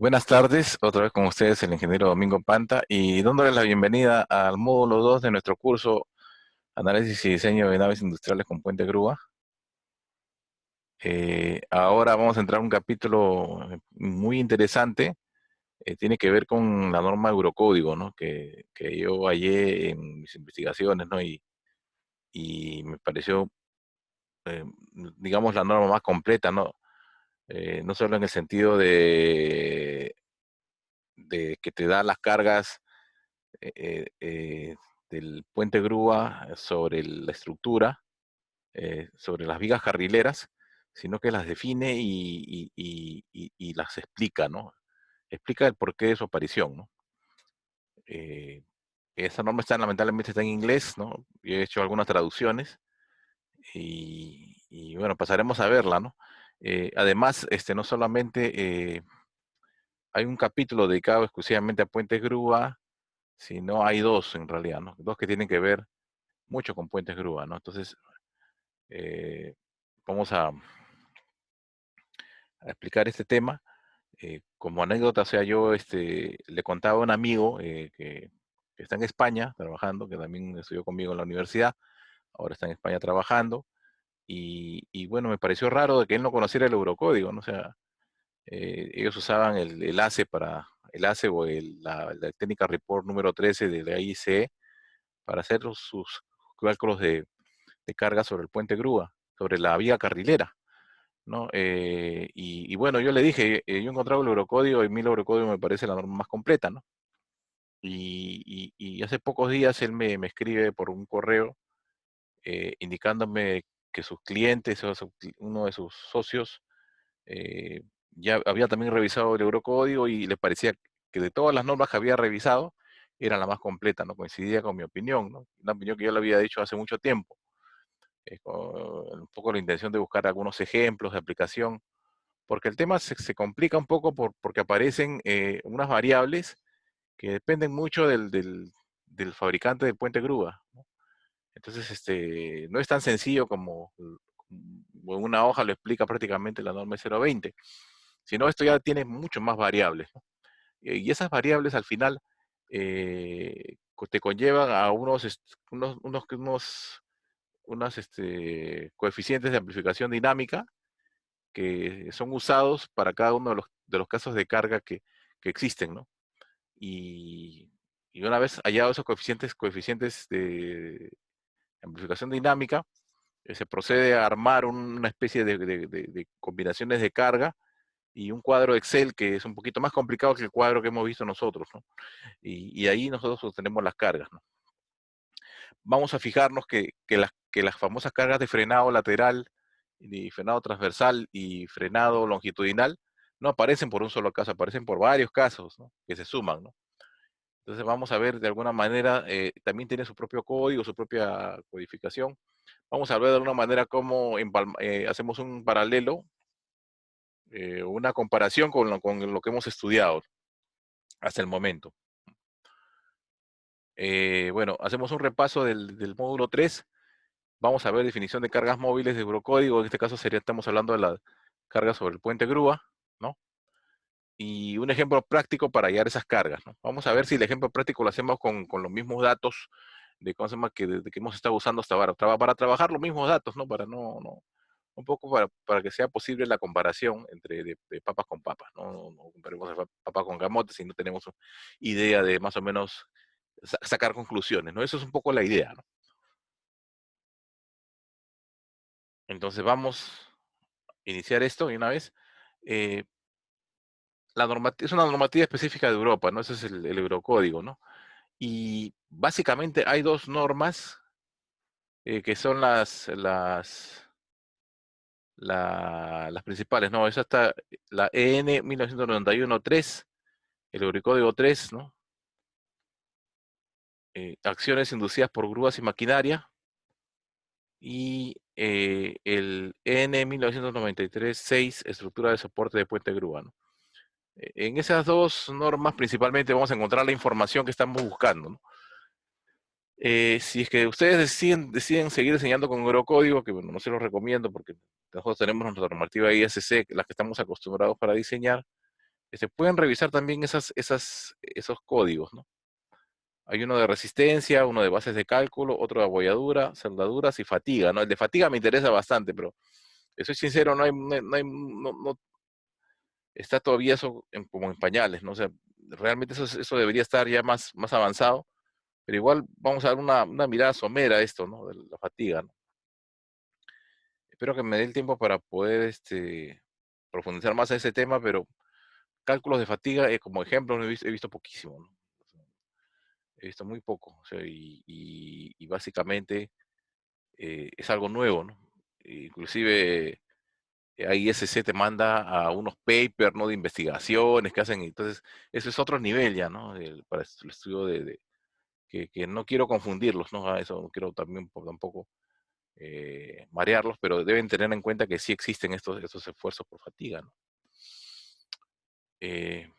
Buenas tardes, otra vez con ustedes el ingeniero Domingo Panta y dándoles la bienvenida al módulo 2 de nuestro curso Análisis y Diseño de Naves Industriales con Puente Grúa. Ahora vamos a entrar a un capítulo muy interesante, tiene que ver con la norma Eurocódigo, ¿no? Que yo hallé en mis investigaciones, ¿no? Y me pareció, eh, digamos, la norma más completa, ¿no? No solo en el sentido de que te da las cargas del puente grúa sobre la estructura, sobre las vigas carrileras, sino que las define y las explica, ¿no? Explica el porqué de su aparición, ¿no? Eh, Esa norma lamentablemente está en inglés, ¿no? Yo he hecho algunas traducciones y bueno, pasaremos a verla, ¿no? Además, no solamente hay un capítulo dedicado exclusivamente a puentes grúa, sino hay dos en realidad, ¿no? Dos que tienen que ver mucho con puentes grúa, ¿no? Entonces, eh, vamos a explicar este tema. Como anécdota, o sea, yo le contaba a un amigo que está en España trabajando, que también estudió conmigo en la universidad, ahora está en España trabajando, y bueno, me pareció raro de que él no conociera el Eurocódigo, ¿no? O sea, ellos usaban el ACE el ACE o la técnica report número 13 de la ICE para hacer sus cálculos de carga sobre el puente grúa, sobre la vía carrilera, ¿no? Y bueno, yo le dije, yo he encontrado el Eurocódigo y mi Eurocódigo me parece la norma más completa, ¿no? Y hace pocos días él me escribe por un correo indicándome que sus clientes, uno de sus socios, ya había también revisado el Eurocódigo y le parecía que de todas las normas que había revisado, era la más completa, ¿no? Coincidía con mi opinión, ¿no? Una opinión que yo le había dicho hace mucho tiempo. Con un poco la intención de buscar algunos ejemplos de aplicación, porque el tema se complica un poco porque aparecen unas variables que dependen mucho del fabricante del puente grúa, ¿no? Entonces, no es tan sencillo como en una hoja lo explica prácticamente la norma 020, sino esto ya tiene mucho más variables, ¿no? Y esas variables al final te conllevan a unos coeficientes de amplificación dinámica que son usados para cada uno de los casos de carga que existen, ¿no? Y, y una vez hallados esos coeficientes de amplificación dinámica, se procede a armar una especie de combinaciones de carga y un cuadro Excel que es un poquito más complicado que el cuadro que hemos visto nosotros, ¿no? Y ahí nosotros obtenemos las cargas, ¿no? Vamos a fijarnos que las famosas cargas de frenado lateral, y frenado transversal y frenado longitudinal no aparecen por un solo caso, aparecen por varios casos, ¿no? Que se suman, ¿no? Entonces vamos a ver de alguna manera, también tiene su propio código, su propia codificación. Vamos a ver de alguna manera cómo hacemos un paralelo, una comparación con lo que hemos estudiado hasta el momento. Bueno, hacemos un repaso del módulo 3. Vamos a ver definición de cargas móviles de Eurocódigo. En este caso estamos hablando de la carga sobre el puente grúa, ¿no? Y un ejemplo práctico para hallar esas cargas, ¿no? Vamos a ver si el ejemplo práctico lo hacemos con los mismos datos de cómo se llama que hemos estado usando hasta ahora, para trabajar los mismos datos, ¿no? Para un poco para que sea posible la comparación entre de papas con papas, ¿no? No comparemos papas con camotes si no tenemos idea de más o menos sacar conclusiones, ¿no? Eso es un poco la idea, ¿no? Entonces vamos a iniciar esto de una vez. Eh, es una normativa específica de Europa, ¿no? Ese es el Eurocódigo, ¿no? Y básicamente hay dos normas que son las principales, ¿no? Esa está la EN 1991-3, el Eurocódigo 3, ¿no? Acciones inducidas por grúas y maquinaria. Y el EN 1993-6, estructura de soporte de puente grúa, ¿no? En esas dos normas principalmente vamos a encontrar la información que estamos buscando, ¿no? Si es que ustedes deciden seguir enseñando con Eurocódigo, que bueno, no se los recomiendo porque nosotros tenemos nuestra normativa ISC, la que estamos acostumbrados para diseñar, pueden revisar también esos códigos, ¿no? Hay uno de resistencia, uno de bases de cálculo, otro de abolladura, soldaduras y fatiga, ¿no? El de fatiga me interesa bastante, pero soy sincero, no está todavía eso como en pañales, ¿no? O sea, realmente eso debería estar ya más avanzado, pero igual vamos a dar una mirada somera a esto, ¿no? De la fatiga, ¿no? Espero que me dé el tiempo para poder profundizar más en ese tema, pero cálculos de fatiga, como ejemplo, no he visto poquísimo, ¿no? O sea, he visto muy poco, o sea, y básicamente es algo nuevo, ¿no? Inclusive ISC te manda a unos papers, ¿no? De investigaciones que hacen, entonces eso es otro nivel ya, ¿no? Para el estudio que no quiero confundirlos, ¿no? A eso no quiero también tampoco marearlos, pero deben tener en cuenta que sí existen estos esfuerzos por fatiga, ¿no? Eh,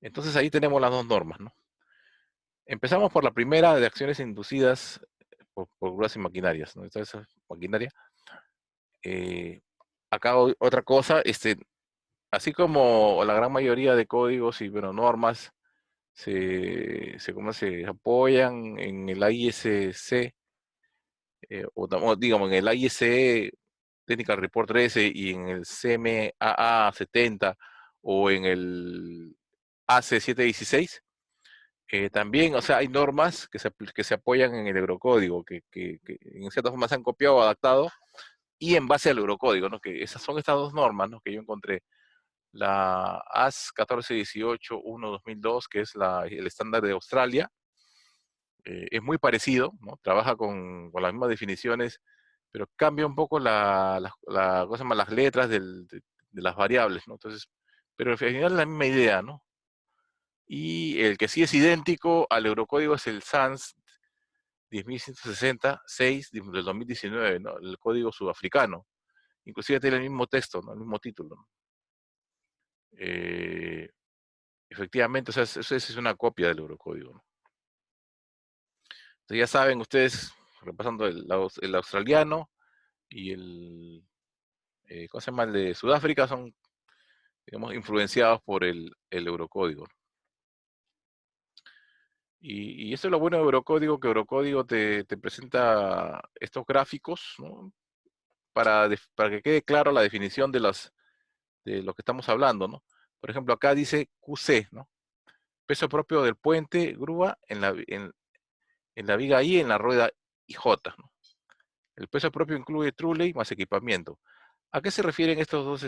entonces ahí tenemos las dos normas, ¿no? Empezamos por la primera de acciones inducidas por grúas y maquinarias, ¿no? Entonces, esa maquinaria. Eh, Acá otra cosa, así como la gran mayoría de códigos y bueno, normas ¿cómo se apoyan en el ISC, o digamos en el ISE Technical Report 13 y en el CMAA 70 o en el AC 716? También, o sea, hay normas que se apoyan en el Eurocódigo, que en cierta forma se han copiado o adaptado, y en base al Eurocódigo, ¿no? Que esas son estas dos normas, ¿no? Que yo encontré. La AS 1418-1-2002, que es el estándar de Australia, es muy parecido, ¿no? Trabaja con las mismas definiciones, pero cambia un poco ¿cómo se llama? Las letras de las variables, ¿no? Entonces, pero al final es la misma idea, ¿no? Y el que sí es idéntico al Eurocódigo es el SANS 10.160-6 del 2019, ¿no? El código sudafricano. Inclusive tiene el mismo texto, ¿no? El mismo título, ¿no? Eh, Efectivamente, o sea, eso es una copia del Eurocódigo, ¿no? Entonces ya saben ustedes, repasando el australiano y ¿cómo se llama? El de Sudáfrica, son, digamos, influenciados por el Eurocódigo, ¿no? Y eso es lo bueno de Eurocódigo, que Eurocódigo te presenta estos gráficos, ¿no? Para que quede claro la definición de lo que estamos hablando, ¿no? Por ejemplo, acá dice QC, ¿no? Peso propio del puente, grúa, en la viga I, en la rueda IJ, ¿no? El peso propio incluye truley más equipamiento. ¿A qué se refieren estos dos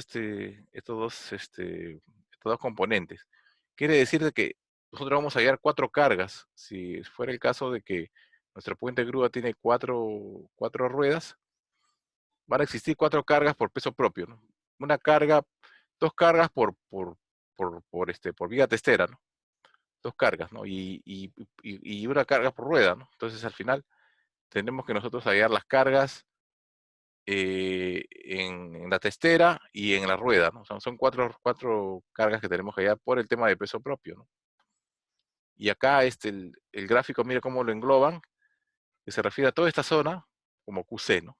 componentes? Quiere decir de que nosotros vamos a hallar cuatro cargas. Si fuera el caso de que nuestro puente grúa tiene cuatro ruedas, van a existir cuatro cargas por peso propio, ¿no? Una carga, dos cargas por viga testera, ¿no? Dos cargas, ¿no? Y una carga por rueda, ¿no? Entonces al final tenemos que nosotros hallar las cargas en la testera y en la rueda, ¿no? Son cuatro cargas que tenemos que hallar por el tema de peso propio, ¿no? Y acá el gráfico, mire cómo lo engloban, que se refiere a toda esta zona como QC, ¿no?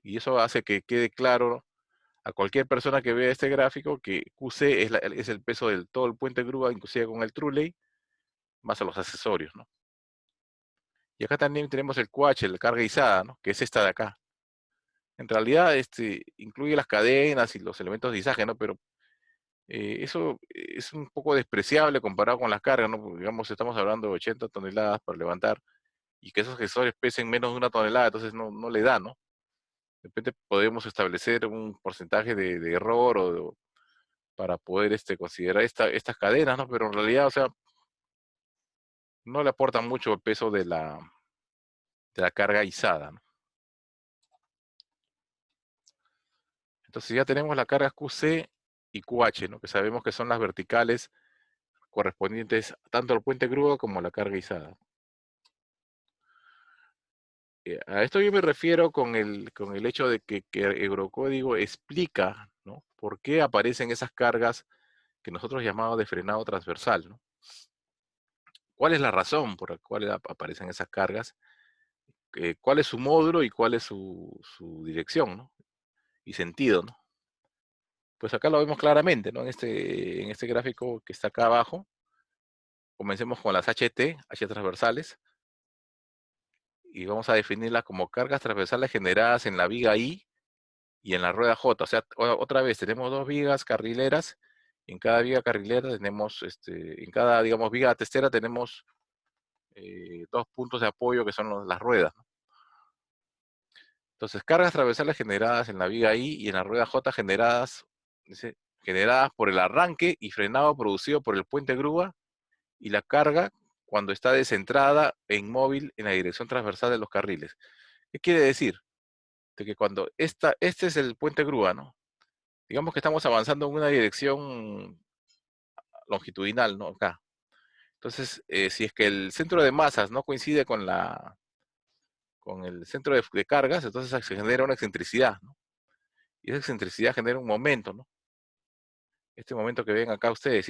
Y eso hace que quede claro a cualquier persona que vea este gráfico que QC es el peso del todo el puente grúa, inclusive con el truley, más a los accesorios, ¿no? Y acá también tenemos el QH, la carga izada, ¿no? Que es esta de acá. En realidad, incluye las cadenas y los elementos de izaje, ¿no? Pero eso es un poco despreciable comparado con las cargas, ¿no? Porque, digamos, estamos hablando de 80 toneladas para levantar y que esos accesorios pesen menos de una tonelada, entonces no le da, ¿no? De repente podemos establecer un porcentaje de error para poder considerar estas cadenas, ¿no? Pero en realidad, o sea, no le aportan mucho el peso de la carga izada, ¿no? Entonces ya tenemos las cargas QC y QH, ¿no? Que sabemos que son las verticales correspondientes tanto al puente grúa como a la carga izada. A esto yo me refiero con el hecho de que Eurocódigo explica, ¿no? Por qué aparecen esas cargas que nosotros llamamos de frenado transversal, ¿no? ¿Cuál es la razón por la cual aparecen esas cargas? ¿Cuál es su módulo y cuál es su dirección, ¿no? Y sentido, ¿no? Pues acá lo vemos claramente, ¿no? En este gráfico que está acá abajo, comencemos con las H transversales, y vamos a definirlas como cargas transversales generadas en la viga I y en la rueda J. O sea, otra vez, tenemos dos vigas carrileras, y en cada viga carrilera tenemos, en cada, digamos, viga testera tenemos dos puntos de apoyo que son las ruedas, ¿no? Entonces, cargas transversales generadas en la viga I y en la rueda J generadas, dice, generadas por el arranque y frenado producido por el puente grúa y la carga cuando está descentrada e inmóvil en la dirección transversal de los carriles. ¿Qué quiere decir? De que cuando este es el puente grúa, ¿no? Digamos que estamos avanzando en una dirección longitudinal, ¿no? Acá. Entonces, si es que el centro de masas no coincide con el centro de cargas, entonces se genera una excentricidad, ¿no? Y esa excentricidad genera un momento, ¿no? Este momento que ven acá ustedes,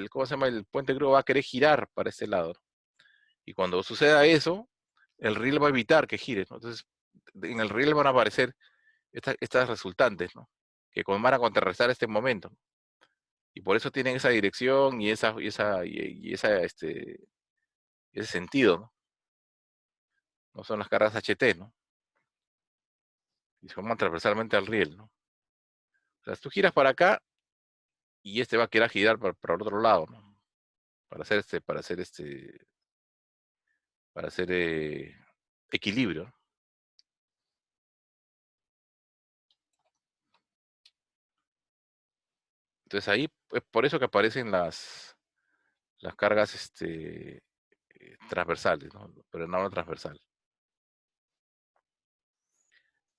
¿cómo se llama? El puente grúa va a querer girar para este lado, ¿no? Y cuando suceda eso, el riel va a evitar que gire, ¿no? Entonces, en el riel van a aparecer estas resultantes, ¿no? Que van a contrarrestar este momento. Y por eso tienen esa dirección ese sentido, ¿no? No son las cargas HT, ¿no? Y se forman transversalmente al riel, ¿no? O sea, tú giras para acá y este va a querer girar para el otro lado, ¿no? Para hacer equilibrio, ¿no? Entonces ahí es por eso que aparecen las cargas transversales, ¿no? Pero no transversal.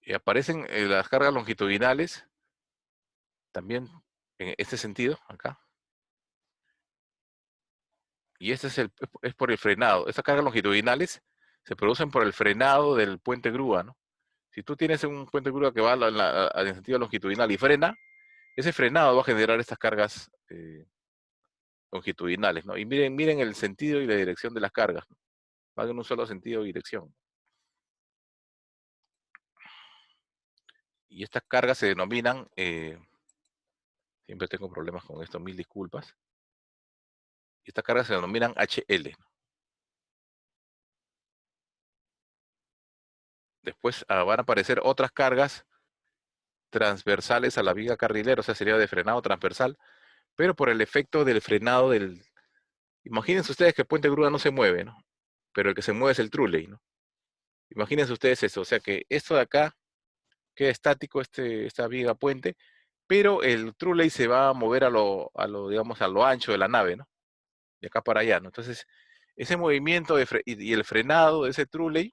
Y aparecen las cargas longitudinales también en este sentido, acá. Y este es por el frenado. Estas cargas longitudinales se producen por el frenado del puente grúa, ¿no? Si tú tienes un puente grúa que va en sentido longitudinal y frena, ese frenado va a generar estas cargas longitudinales, ¿no? Y miren el sentido y la dirección de las cargas, ¿no? Van en un solo sentido y dirección. Y estas cargas se denominan, siempre tengo problemas con esto, mil disculpas. Y estas cargas se denominan HL, ¿no? Después van a aparecer otras cargas transversales a la viga carrilera, o sea, sería de frenado transversal, pero por el efecto del frenado del... Imagínense ustedes que el puente grúa no se mueve, ¿no? Pero el que se mueve es el truley, ¿no? Imagínense ustedes eso, o sea que esto de acá queda estático, esta viga puente, pero el truley se va a mover digamos, a lo ancho de la nave, ¿no? De acá para allá, ¿no? Entonces, ese movimiento y el frenado de ese truley,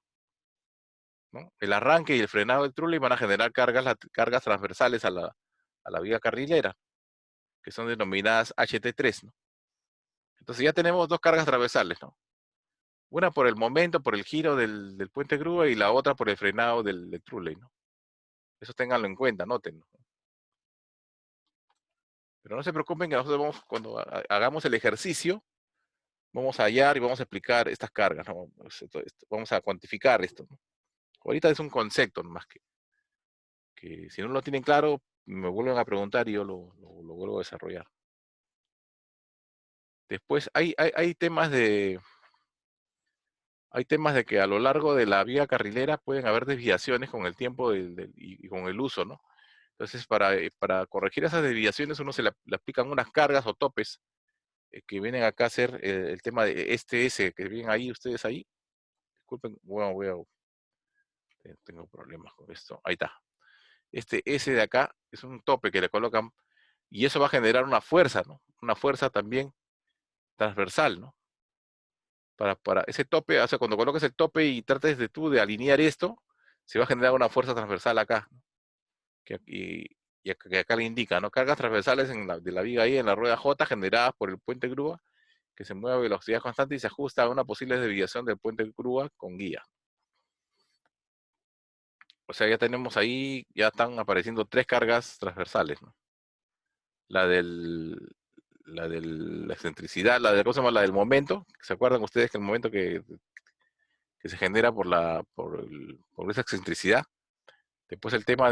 ¿no? El arranque y el frenado del truley van a generar cargas transversales a la viga carrilera, que son denominadas HT3, ¿no? Entonces ya tenemos dos cargas transversales, ¿no? Una por el momento, por el giro del puente grúa y la otra por el frenado del truley, ¿no? Eso ténganlo en cuenta, nótenlo. Pero no se preocupen que nosotros cuando hagamos el ejercicio, vamos a hallar y vamos a explicar estas cargas, ¿no? Vamos a cuantificar esto, ¿no? Ahorita es un concepto más que si no lo tienen claro, me vuelven a preguntar y yo lo vuelvo a desarrollar. Después hay temas de que a lo largo de la vía carrilera pueden haber desviaciones con el tiempo y con el uso, ¿no? Entonces, para corregir esas desviaciones, uno le aplican unas cargas o topes que vienen acá a ser el tema de este S que vienen ahí, ustedes ahí. Disculpen, bueno, tengo problemas con esto. Ahí está. Este S de acá es un tope que le colocan y eso va a generar una fuerza, ¿no? Una fuerza también transversal, ¿no? Para ese tope, o sea, cuando coloques el tope y trates de alinear esto, se va a generar una fuerza transversal acá, ¿no? Que acá le indica, ¿no? Cargas transversales de la viga ahí en la rueda J generadas por el puente grúa que se mueve a velocidad constante y se ajusta a una posible desviación del puente grúa con guía. O sea, ya tenemos ahí, ya están apareciendo tres cargas transversales, ¿no? La de la excentricidad, ¿cómo se llama? La del momento. ¿Se acuerdan ustedes que el momento que se genera por esa excentricidad? Después el tema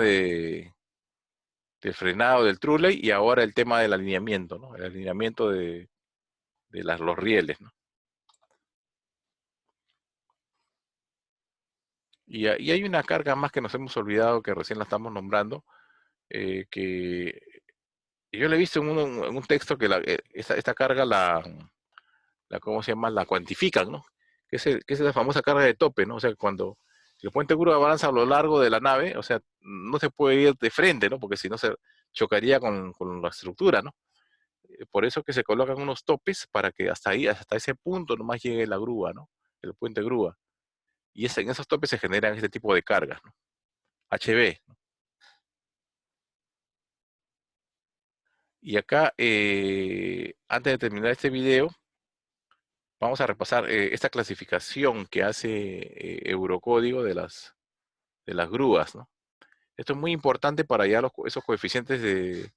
del frenado, del trolley, y ahora el tema del alineamiento, ¿no? El alineamiento de los rieles, ¿no? Y hay una carga más que nos hemos olvidado, que recién la estamos nombrando, que yo le he visto en un texto que esta carga ¿cómo se llama? La cuantifican, ¿no? Que es la famosa carga de tope, ¿no? O sea, cuando el puente de grúa avanza a lo largo de la nave, o sea, no se puede ir de frente, ¿no? Porque si no se chocaría con la estructura, ¿no? Por eso que se colocan unos topes para que hasta ahí, hasta ese punto nomás llegue la grúa, ¿no? El puente de grúa. Y en esos topes se generan este tipo de cargas, ¿no? HB. Y acá, antes de terminar este video, vamos a repasar esta clasificación que hace Eurocódigo de las grúas, ¿no? Esto es muy importante para hallar esos coeficientes de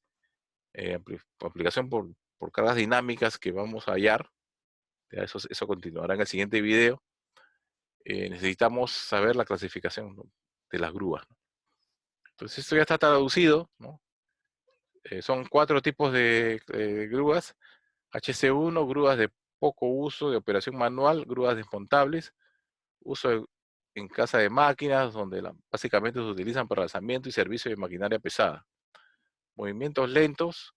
aplicación por cargas dinámicas que vamos a hallar. Ya eso continuará en el siguiente video. Necesitamos saber la clasificación, ¿no?, de las grúas, ¿no? Entonces esto ya está traducido, ¿no? Son 4 tipos de grúas. HC1, grúas de poco uso de operación manual, grúas desmontables, uso en casa de máquinas, donde básicamente se utilizan para lanzamiento y servicio de maquinaria pesada. Movimientos lentos,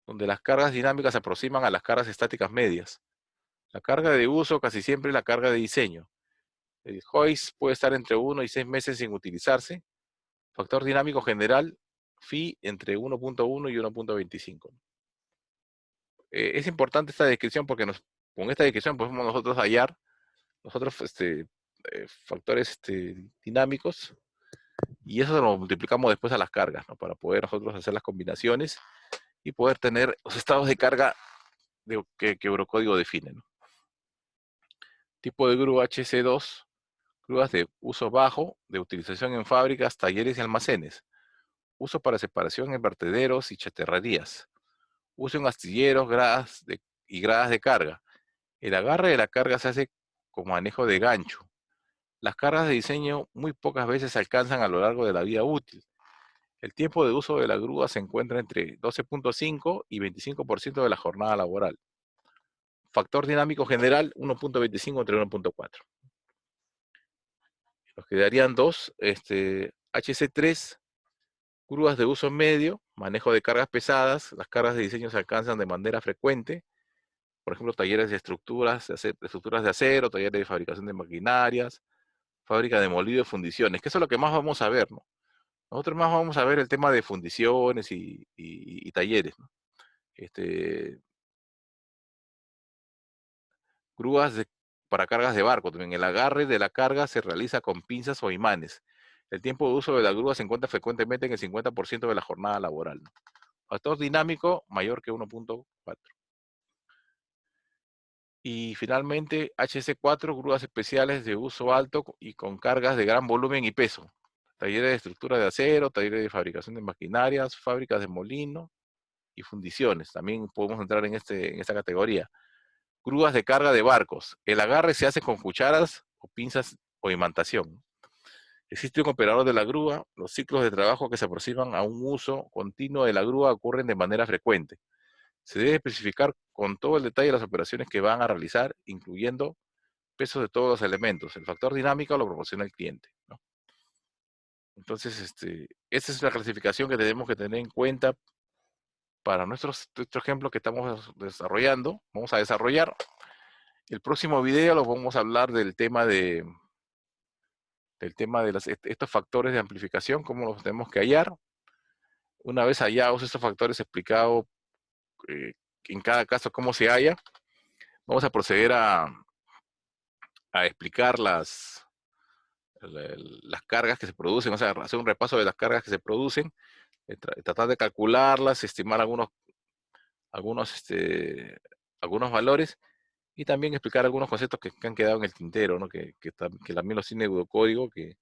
donde las cargas dinámicas se aproximan a las cargas estáticas medias. La carga de uso casi siempre es la carga de diseño. El hoist puede estar entre 1 y 6 meses sin utilizarse. Factor dinámico general, phi entre 1.1 y 1.25. Es importante esta descripción porque con esta descripción podemos nosotros hallar nosotros factores dinámicos, y eso lo multiplicamos después a las cargas, ¿no? Para poder nosotros hacer las combinaciones y poder tener los estados de carga que Eurocódigo define, ¿no? Tipo de grúa HC2, grúas de uso bajo, de utilización en fábricas, talleres y almacenes. Uso para separación en vertederos y chatarrerías. Uso en astilleros, y gradas de carga. El agarre de la carga se hace con manejo de gancho. Las cargas de diseño muy pocas veces se alcanzan a lo largo de la vida útil. El tiempo de uso de la grúa se encuentra entre 12.5 y 25% de la jornada laboral. Factor dinámico general 1.25 entre 1.4. Nos quedarían dos, HC3, grúas de uso medio, manejo de cargas pesadas. Las cargas de diseño se alcanzan de manera frecuente. Por ejemplo, talleres de estructuras de acero, talleres de fabricación de maquinarias, fábrica de molido y fundiciones, que eso es lo que más vamos a ver, ¿no? Nosotros más vamos a ver el tema de fundiciones y talleres, ¿no? Grúas para cargas de barco también. El agarre de la carga se realiza con pinzas o imanes. El tiempo de uso de la grúa se encuentra frecuentemente en el 50% de la jornada laboral, ¿no? Factor dinámico mayor que 1.4. Y finalmente, HC4, grúas especiales de uso alto y con cargas de gran volumen y peso. Talleres de estructura de acero, talleres de fabricación de maquinarias, fábricas de molino y fundiciones. También podemos entrar en esta categoría. Grúas de carga de barcos. El agarre se hace con cucharas o pinzas o imantación. Existe un operador de la grúa. Los ciclos de trabajo que se aproximan a un uso continuo de la grúa ocurren de manera frecuente. Se debe especificar con todo el detalle las operaciones que van a realizar, incluyendo pesos de todos los elementos. El factor dinámico lo proporciona el cliente, ¿no? Entonces, esta es la clasificación que tenemos que tener en cuenta para nuestro ejemplo que estamos desarrollando. Vamos a desarrollar. El próximo video lo vamos a hablar del tema de estos factores de amplificación, cómo los tenemos que hallar. Una vez hallados estos factores explicados eh, en cada caso cómo se halla, vamos a proceder a explicar las cargas que se producen, o sea, hacer un repaso de las cargas que se producen, tratar de calcularlas, estimar algunos valores, y también explicar algunos conceptos que han quedado en el tintero, ¿no? Que también los tiene Eurocódigo, que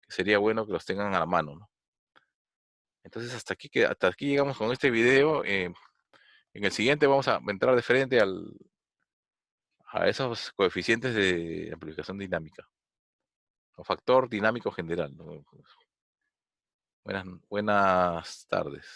sería bueno que los tengan a la mano, ¿no? Entonces, hasta aquí llegamos con este video. En el siguiente vamos a entrar de frente a esos coeficientes de amplificación dinámica, o factor dinámico general, ¿no? Buenas tardes.